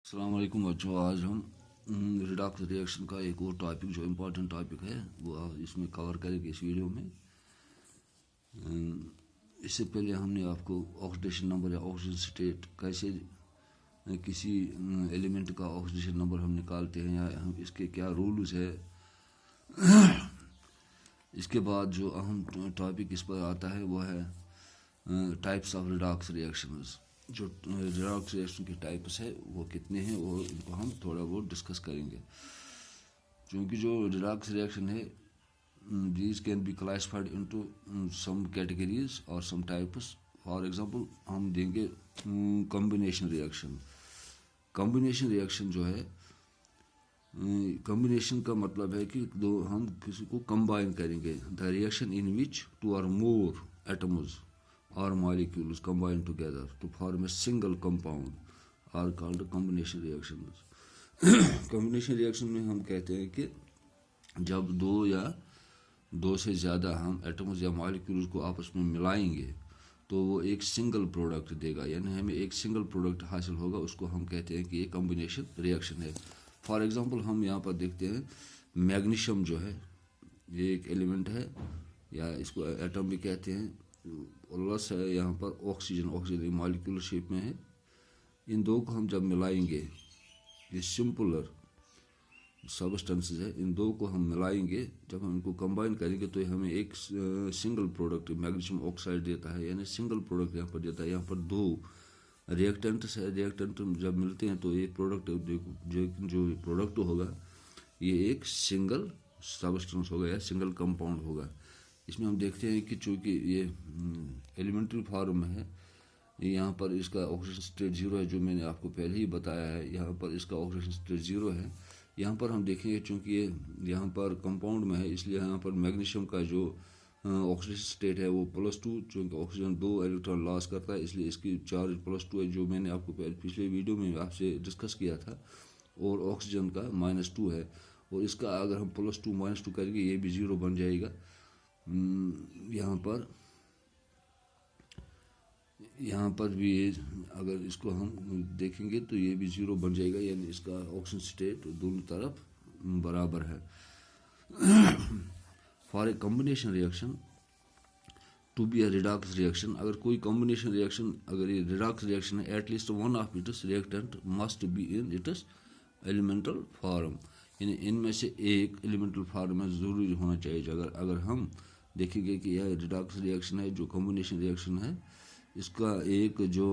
السلام علیکم بچوں، آج ہم ریڈاکس ریئیکشن کا ایک اور ٹاپک جو امپورٹنٹ ٹاپک ہے وہ اس میں کور کریں گے اس ویڈیو میں۔ اس سے پہلے ہم نے آپ کو آکسیڈیشن نمبر یا آکسیجن سٹیٹ کیسے کسی ایلیمنٹ کا آکسیڈیشن نمبر ہم نکالتے ہیں یا ہم اس کے کیا رولز ہے۔ اس کے بعد جو اہم ٹاپک اس پر آتا ہے وہ ہے ٹائپس آف ریڈاکس ریئیکشنز۔ جو ریڈاکس ریئیکشن کے ٹائپس ہے وہ کتنے ہیں اور ان کو ہم تھوڑا بہت ڈسکس کریں گے، چونکہ جو ریڈاکس ریئیکشن ہے these can be classified into some categories اور سم ٹائپس۔ فار ایگزامپل ہم دیں گے کمبینیشن ریئیکشن۔ کمبینیشن ریئیکشن جو ہے، کمبینیشن کا مطلب ہے کہ ہم کسی کو کمبائن کریں گے۔ دا ریئیکشن ان وچ ٹو اور مور atoms or molecules combine together to form a single compound are called combination reactions۔ combination reaction میں ہم کہتے ہیں کہ جب دو یا دو سے زیادہ ہم ایٹمز یا مالیکولز کو آپس میں ملائیں گے تو وہ ایک سنگل پروڈکٹ دے گا، یعنی ہمیں ایک سنگل پروڈکٹ حاصل ہوگا، اس کو ہم کہتے ہیں کہ یہ کمبینیشن ریئیکشن ہے۔ فار ایگزامپل ہم یہاں پر دیکھتے ہیں میگنیشیم جو ہے یہ ایک ایلیمنٹ ہے یا اس کو ایٹم بھی کہتے ہیں، پلس ہے یہاں پر آکسیجن مالیکولر شیپ میں ہے۔ ان دو کو ہم جب ملائیں گے، یہ سمپلر سبسٹنسز ہے، ان دو کو ہم ملائیں گے، جب ہم ان کو کمبائن کریں گے تو ہمیں ایک سنگل پروڈکٹ میگنیشیم آکسائڈ دیتا ہے، یعنی سنگل پروڈکٹ یہاں پر دیتا ہے۔ یہاں پر دو ریئیکٹنٹس ہے، ریئیکٹنٹ جب ملتے ہیں تو یہ پروڈکٹ جو پروڈکٹ ہوگا یہ ایک سنگل سبسٹنس ہوگا یا سنگل کمپاؤنڈ ہوگا۔ اس میں ہم دیکھتے ہیں کہ چونکہ یہ ایلیمنٹری فارم میں ہے، یہاں پر اس کا آکسیجن سٹیٹ 0 ہے، جو میں نے آپ کو پہلے ہی بتایا ہے، یہاں پر اس کا آکسیجن سٹیٹ 0 ہے۔ یہاں پر ہم دیکھیں گے چونکہ یہ یہاں پر کمپاؤنڈ میں ہے، اس لیے یہاں پر میگنیشیم کا جو آکسیجن سٹیٹ ہے وہ +2، چونکہ آکسیجن 2 الیکٹران لاس کرتا ہے، اس لیے اس کی چارج +2 ہے، جو میں نے آپ کو پچھلے ویڈیو میں آپ سے ڈسکس کیا تھا، اور آکسیجن کا -2 ہے، اور اس کا اگر ہم +2 -2 کریں گے یہ بھی 0 بن جائے گا۔ یہاں پر بھی اگر اس کو ہم دیکھیں گے تو یہ بھی 0 بن جائے گا، یعنی اس کا آکسیجن سٹیٹ دونوں طرف برابر ہے۔ For a combination reaction to be a redox reaction, اگر کوئی کمبینیشن ریئیکشن اگر یہ ریڈاکس ریئیکشن ہے، at least one of its reactant must be in its elemental form, یعنی ان میں سے ایک ایلیمنٹل فارم میں ضروری ہونا چاہیے۔ اگر ہم دیکھیں گے کہ یہ ریڈاکس ریئیکشن ہے، جو کمبینیشن ریئیکشن ہے، اس کا ایک جو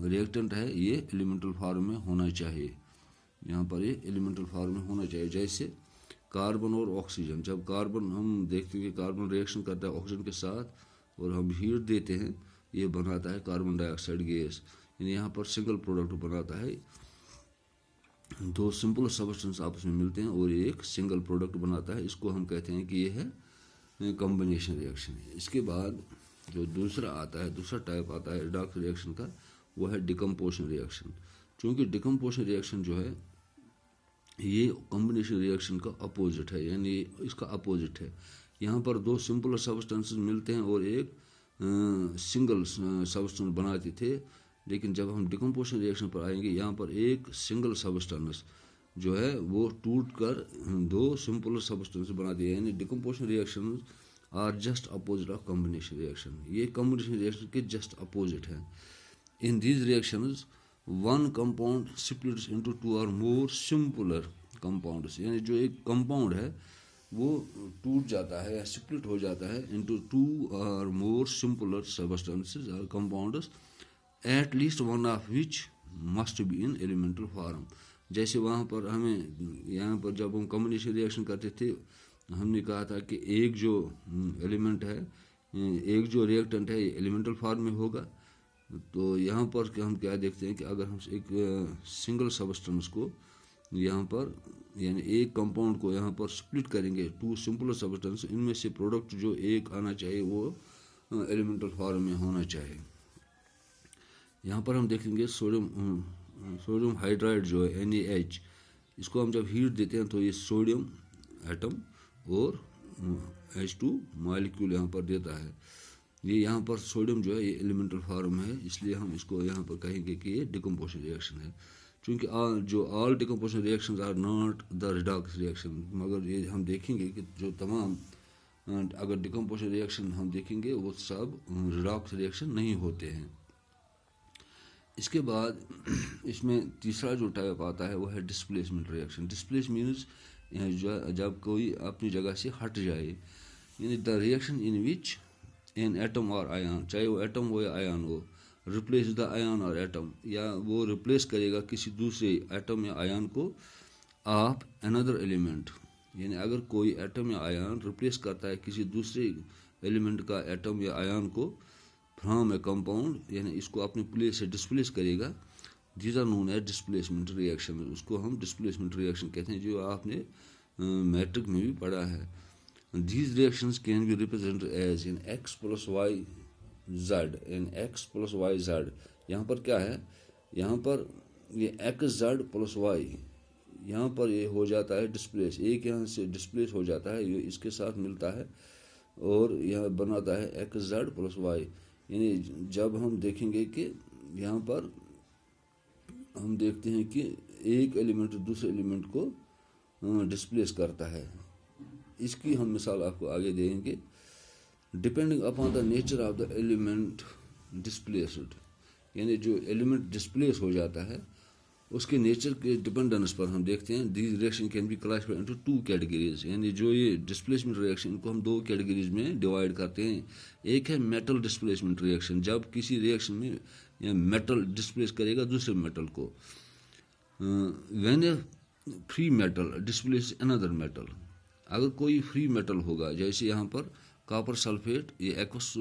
ریئیکٹنٹ ہے یہ ایلیمنٹل فارم میں ہونا چاہیے، یہاں پر یہ ایلیمنٹل فارم میں ہونا چاہیے۔ جیسے کاربن اور آکسیجن، جب کاربن ہم دیکھتے ہیں کہ کاربن ریئیکشن کرتا ہے آکسیجن کے ساتھ اور ہم ہیٹ دیتے ہیں، یہ بناتا ہے کاربن ڈائی آکسائڈ گیس، یعنی یہاں پر سنگل پروڈکٹ بناتا ہے۔ دو سمپل سبسٹنس آپس میں ملتے ہیں اور ایک سنگل پروڈکٹ بناتا ہے، اس کو ہم کہتے ہیں کہ یہ ہے کمبینیشن ریئیکشن۔ اس کے بعد جو دوسرا ٹائپ آتا ہے ریڈاکس ریئیکشن کا، وہ ہے ڈیکمپوزیشن ریئیکشن۔ چونکہ ڈیکمپوزیشن ریئیکشن جو ہے یہ کمبینیشن ریئیکشن کا اپوزٹ ہے، یعنی اس کا اپوزٹ ہے۔ یہاں پر دو سمپل سبسٹنسز ملتے ہیں اور ایک سنگل سبسٹنس بناتے تھے، لیکن جب ہم ڈیکمپوزیشن ریئیکشن پر آئیں گے، یہاں پر ایک سنگل سبسٹنس جو ہے وہ ٹوٹ کر دو سمپل سبسٹنس بناتی ہے، یعنی decomposition reaction are just opposite of combination reaction, یہ کمبینیشن ریئیکشن کے جسٹ اپوزٹ ہے۔ In these reactions one compound splits into two اور مور سمپلر کمپاؤنڈس، یعنی جو ایک کمپاؤنڈ ہے وہ ٹوٹ جاتا ہے یا سپلٹ ہو جاتا ہے انٹو ٹو اور مور سمپلر سبسٹنسز اور compounds, at least one of which must be in elemental form. جیسے وہاں پر ہمیں یہاں پر جب ہم کمبینیشن ریئیکشن کرتے تھے، ہم نے کہا تھا کہ ایک جو ایلیمنٹ ہے، ایک جو ریئیکٹنٹ ہے یہ ایلیمنٹل فارم میں ہوگا، تو یہاں پر ہم کیا دیکھتے ہیں کہ اگر ہم ایک سنگل سبسٹنس کو یہاں پر یعنی ایک کمپاؤنڈ کو یہاں پر سپلٹ کریں گے ٹو سمپل سبسٹنس، ان میں سے پروڈکٹ جو ایک آنا چاہیے وہ ایلیمنٹل فارم میں ہونا چاہیے۔ یہاں پر ہم دیکھیں گے سوڈیم ہائیڈرائڈ جو ہے NaH، اس کو ہم جب ہیٹ دیتے ہیں تو یہ سوڈیم ایٹم اور H2 مالیکول یہاں پر دیتا ہے۔ یہ یہاں پر سوڈیم جو ہے یہ ایلیمنٹل فارم ہے، اس لیے ہم اس کو یہاں پر کہیں گے کہ یہ ڈیکمپوزیشن ریئیکشن ہے۔ چونکہ جو all decomposition reactions are not the redox reaction, مگر یہ ہم دیکھیں گے کہ جو تمام اگر ڈیکمپوزیشن ریئیکشن ہم دیکھیں گے وہ سب ریڈاکس ریئیکشن نہیں ہوتے ہیں۔ اس کے بعد اس میں تیسرا جو ٹائپ آتا ہے وہ ہے ڈسپلیسمنٹ ریئیکشن۔ ڈسپلیس مینز جب کوئی اپنی جگہ سے ہٹ جائے، یعنی the reaction in which an atom اور آیان، چاہے وہ ایٹم ہو یا آیان ہو، ریپلیس دا آیان اور ایٹم، یا وہ ریپلیس کرے گا کسی دوسرے ایٹم یا آیان کو آف اندر ایلیمنٹ، یعنی اگر کوئی ایٹم یا آیان ریپلیس کرتا ہے کسی دوسرے ایلیمنٹ کا ایٹم یا آیان کو فرام اے کمپاؤنڈ، یعنی اس کو اپنے پلیس سے ڈسپلیس کرے گا، these are known as displacement reaction, اس کو ہم ڈسپلیسمنٹ ریئیکشن کہتے ہیں، جو آپ نے میٹرک میں بھی پڑھا ہے۔ These reactions can be represented as in X plus Y Z, in X plus Y Z. یہاں پر کیا ہے، یہاں پر یہ ایکس زیڈ پلس وائی، یہاں پر یہ ہو جاتا ہے ڈسپلیس، ایک یہاں سے ڈسپلیس ہو جاتا ہے، یہ اس کے ساتھ ملتا ہے اور یہاں بناتا ہے ایکس زیڈ پلس وائی۔ یعنی جب ہم دیکھیں گے کہ یہاں پر ہم دیکھتے ہیں کہ ایک ایلیمنٹ دوسرے ایلیمنٹ کو ڈسپلیس کرتا ہے، اس کی ہم مثال آپ کو آگے دیں گے۔ Depending upon the nature of the element displaced, یعنی جو ایلیمنٹ ڈسپلیس ہو جاتا ہے اس کے نیچر کے ڈپینڈنس پر ہم دیکھتے ہیں these reaction can be classified into two categories, یعنی جو یہ ڈسپلیسمنٹ ریئیکشن ان کو ہم دو کیٹیگریز میں ڈیوائڈ کرتے ہیں۔ ایک ہے میٹل ڈسپلیسمنٹ ریئیکشن، جب کسی ریئیکشن میں میٹل ڈسپلیس کرے گا دوسرے میٹل کو، when a free metal displace another metal, اگر کوئی فری میٹل ہوگا، جیسے یہاں پر کاپر سلفیٹ یہ ایکوس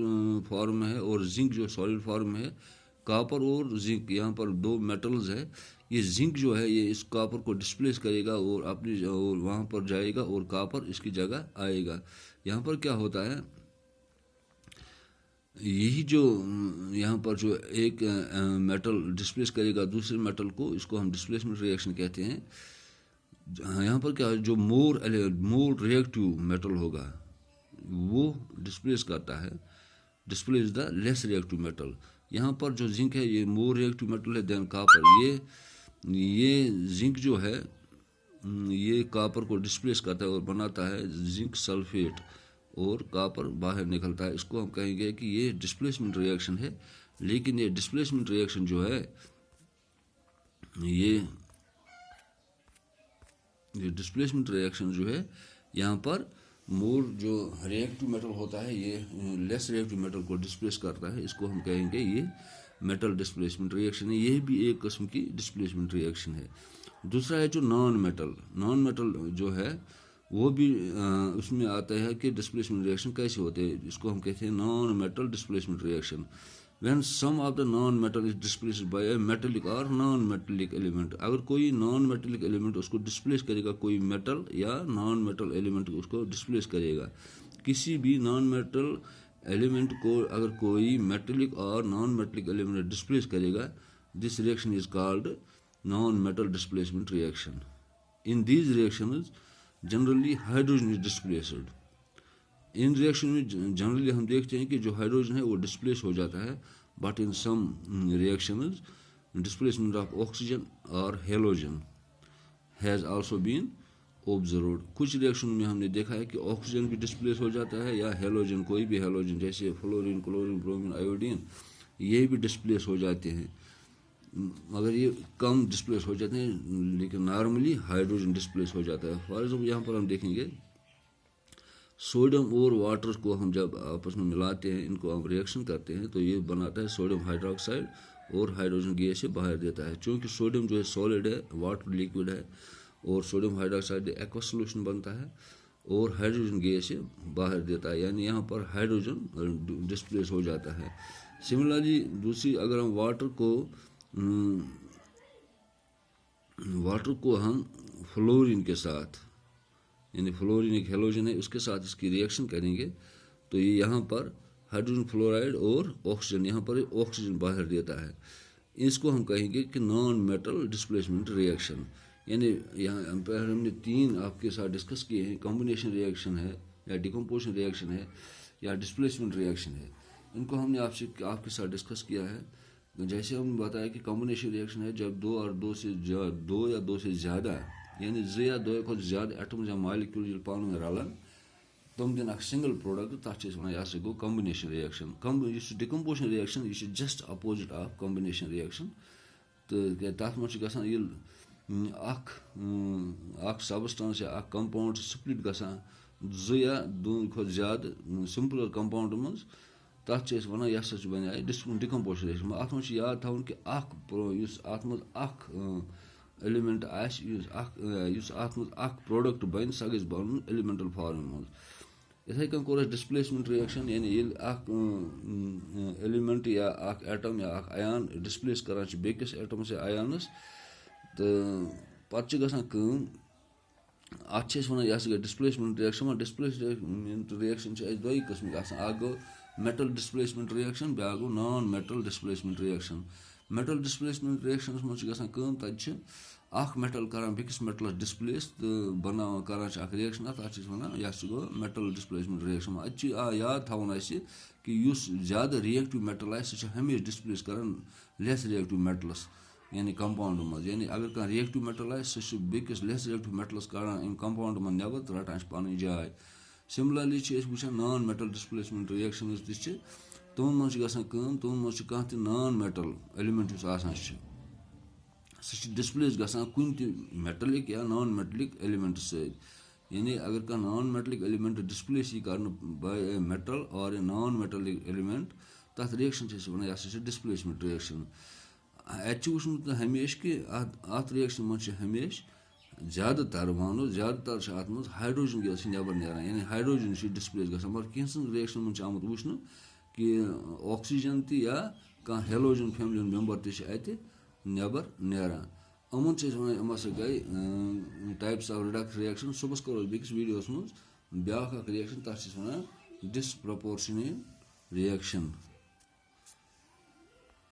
فارم میں ہے اور زنک جو سالڈ فارم میں ہے، کاپر اور زنک یہاں پر دو میٹلز ہے، یہ زنک جو ہے یہ اس کاپر کو ڈسپلیس کرے گا اور اپنی اور وہاں پر جائے گا اور کاپر اس کی جگہ آئے گا۔ یہاں پر کیا ہوتا ہے، یہی جو یہاں پر جو ایک میٹل ڈسپلیس کرے گا دوسرے میٹل کو، اس کو ہم ڈسپلیسمنٹ ریئیکشن کہتے ہیں۔ یہاں پر کیا جو مور ریئیکٹیو میٹل ہوگا وہ ڈسپلیس کرتا ہے، ڈسپلیس دا لیس ریئیکٹیو میٹل۔ یہاں پر جو زنک ہے یہ مور ریئیکٹیو میٹل ہے دین کاپر، یہ زنک جو ہے یہ کاپر کو ڈسپلیس کرتا ہے اور بناتا ہے زنک سلفیٹ اور کاپر باہر نکلتا ہے، اس کو ہم کہیں گے کہ یہ ڈسپلیسمنٹ ریئیکشن ہے۔ لیکن یہ ڈسپلیسمنٹ ریئیکشن جو ہے یہ ڈسپلیسمنٹ ریئیکشن جو ہے یہاں پر مور جو ریئیکٹیو میٹل ہوتا ہے یہ لیس ریئیکٹیو میٹل کو ڈسپلیس کرتا ہے، اس کو ہم کہیں گے یہ میٹل ڈسپلیسمنٹ ریئیکشن ہے، یہ بھی ایک قسم کی ڈسپلیسمنٹ ریئیکشن ہے۔ دوسرا ہے جو نان میٹل جو ہے وہ بھی اس میں آتا ہے کہ ڈسپلیسمنٹ ریئیکشن کیسے ہوتے ہیں، اس کو ہم کہتے ہیں naan metal displacement reaction. When some of the naan metal is displaced by a metallic اور نان میٹلک ایلیمنٹ، اگر کوئی نان میٹلک ایلیمنٹ اس کو ڈسپلیس کرے گا، کوئی میٹل یا نان میٹل ایلیمنٹ اس کو ڈسپلیس کرے گا، کسی بھی نان میٹل ایلیمنٹ کو اگر کوئی میٹلک اور نان میٹلک ایلیمنٹ ڈسپلیس کرے گا، this reaction is called non metal displacement reaction. In these reactions generally hydrogen is displaced, ان ریئیکشن میں جنرلی ہم دیکھتے ہیں کہ جو ہائیڈروجن ہے وہ ڈسپلیس ہو جاتا ہے، but in some reactions displacement of oxygen اور ہیلوجن ہیز آلسو بین آبزروڈ۔ کچھ ریئیکشن میں ہم نے دیکھا ہے کہ آکسیجن بھی ڈسپلیس ہو جاتا ہے یا ہیلوجن، کوئی بھی ہیلوجن جیسے فلورین، کلورین، برومین، آیوڈین، یہ بھی ڈسپلیس ہو جاتے ہیں، مگر یہ کم ڈسپلیس ہو جاتے ہیں، لیکن نارملی ہائیڈروجن ڈسپلیس ہو جاتا ہے۔ فار ایگزامپل یہاں پر ہم دیکھیں گے سوڈیم اور واٹر کو ہم جب آپس میں ملاتے ہیں، ان کو ہم ریئیکشن کرتے ہیں تو یہ بناتا ہے سوڈیم ہائیڈروکسائڈ اور ہائیڈروجن گیس سے باہر دیتا ہے۔ چونکہ سوڈیم جو ہے سالڈ ہے، واٹر لیکوڈ ہے، اور سوڈیم ہائیڈروکسائڈ ایکوس سولوشن بنتا ہے اور ہائیڈروجن گیس سے باہر دیتا ہے، یعنی یہاں پر ہائیڈروجن ڈسپلیس ہو جاتا ہے۔ سملرلی دوسری اگر ہم واٹر کو ہم فلورین کے ساتھ، یعنی فلورین ایک ہیلوجن ہے، اس کے ساتھ اس کی ریئیکشن کریں گے تو یہ یہاں پر ہائیڈروجن فلورائڈ اور آکسیجن، یہاں پر آکسیجن باہر دیتا ہے، اس کو ہم کہیں گے کہ نان میٹل ڈسپلیسمنٹ ریئیکشن۔ یعنی یہاں ہم نے تین آپ کے ساتھ ڈسکس کیے ہیں، کمبینیشن ریئیکشن ہے یا ڈیکمپوزیشن ریئیکشن ہے یا ڈسپلیسمنٹ ریئیکشن ہے، ان کو ہم نے آپ کے ساتھ ڈسکس کیا ہے۔ جیسے ہم نے بتایا کہ کمبینیشن ریئیکشن ہے جب دو یا دو سے زیادہ یعنی زٕ یا دۄیو کھۄتہٕ زیادٕ ایٹمز یا مالیکیوٗل ییٚلہِ پانہٕ ؤنۍ رلان تِم دِن اکھ سنگل پروڈکٹ تتھ چھِ أسۍ وَنان یہِ ہسا گوٚو کمبینیشن ریئیکشن. یُس ڈِکمپوزِشن ریئیکشن یہِ چھِ just opposite of combination reaction تہٕ تتھ منٛز چھُ گژھان ییٚلہِ اکھ سبسٹانس یا اکھ کمپاوُنڈ چھُ سپلٹ گژھان زٕ یا دۄن کھۄتہٕ زیادٕ سمپلر کمپاوُنڈ منٛز تتھ چھِ أسۍ وَنان یہِ ہسا چھُ بَنیٛاے ڈِکمپوزِشن ریئیکشن. مگر اتھ منٛز چھُ یاد تھاوُن کہِ یُس اتھ منٛز اکھ ایلیمنٹ آسہِ یُس اتھ منٛز اکھ پروڈکٹ بنہِ سۄ گژھِ بنُن ایلیمنٹل فارمہِ منٛز. یِتھٕے کٔنۍ کوٚر اَسہِ ڈِسپلیسمنٹ ریئیکشن یعنی ییٚلہِ اکھ ایلیمنٹ یا اکھ ایٹم یا اکھ اَیان ڈِسپلیس کران چھِ بیٚکِس ایٹمس یا اَیانس تہٕ پتہٕ چھِ گژھان کٲم اتھ چھِ أسۍ وَنان یہِ ہسا گٔے ڈِسپلیسمنٹ ریئیکشن. مگر ڈِسپلیسمنٹ ریئیکشن چھِ اَسہِ دۄیہِ قٕسمٕکۍ آسان اکھ گوٚو میٹل ڈِسپلیسمنٹ ریئیکشن بیاکھ گوٚو non metal displacement reaction. Metal displacement reactions منٛز چھِ گژھان کٲم تَتہِ چھِ اکھ میٹل کران بیٚکِس میٹلس ڈِسپلیس تہٕ بناوان کران چھِ اکھ ریئیکشن تتھ چھِ أسۍ وَنان یہِ ہسا گوٚو میٹل ڈِسپلیسمنٹ ریئیکشن. اَتہِ چھُ یاد تھاوُن اَسہِ کہِ یُس زیادٕ رِیکٹِو میٹل آسہِ سُہ چھُ ہمیشہٕ ڈِسپلیس کران لیس رِیکٹِو میٹلس یعنی کمپاوُنڈ منٛز. یعنی اگر کانٛہہ رِیکٹِو میٹل آسہِ سُہ چھُ بیٚکِس لیس رِیکٹِو میٹلس کڑان اَمہِ کمپاوُنڈ منٛز نیبر تہٕ رٹان چھِ پنٕنۍ جاے. سِملرلی چھِ أسۍ وٕچھان نان میٹل ڈِسپلیسمنٹ ریئیکشنز تہِ چھِ تِمن منٛز چھِ گژھان کٲم تِمن منٛز چھُ کانٛہہ تہِ نان میٹل ایلیمنٹ یُس آسان چھُ سُہ چھُ ڈِسپلیس گژھان کُنہِ تہِ میٹلِک یا نان میٹلِک ایلیمنٹ سۭتۍ. یعنی اگر کانٛہہ نان میٹلِک ایلیمنٹ ڈِسپلیس یی کرنہٕ باے اے میٹل اور اے نان میٹلِک ایلیمنٹ تتھ ریئیکشن چھِ أسۍ وَنان یہِ ہسا چھِ ڈِسپلیسمنٹ ریئیکشن. اَتہِ چھُ وٕچھمُت ہمیشہٕ کہِ اتھ ریئیکشن منٛز چھِ ہمیشہٕ زیادٕ تر چھِ اتھ منٛز ہایڈروجن گیس نیبر نیران یعنی ہایڈروجن چھُ ڈِسپلیس گژھان. مگر کینٛژن ریئیکشنن منٛز چھُ آمُت وٕچھنہٕ کہِ آکسیجن تہِ یا کانٛہہ ہیلوجن فیملی ہُنٛد میمبر تہِ چھِ اَتہِ نیبر نیران. یِمن چھِ أسۍ وَنان یِم ہسا گٔے ٹایپٕس آف رِڈکس ریئیکشن. صبحس کرو أسۍ بیٚکِس ویٖڈیوس منٛز بیاکھ اکھ ریئیکشن تتھ چھِ أسۍ وَنان ڈِسپرپورشنیٹ ریئیکشن.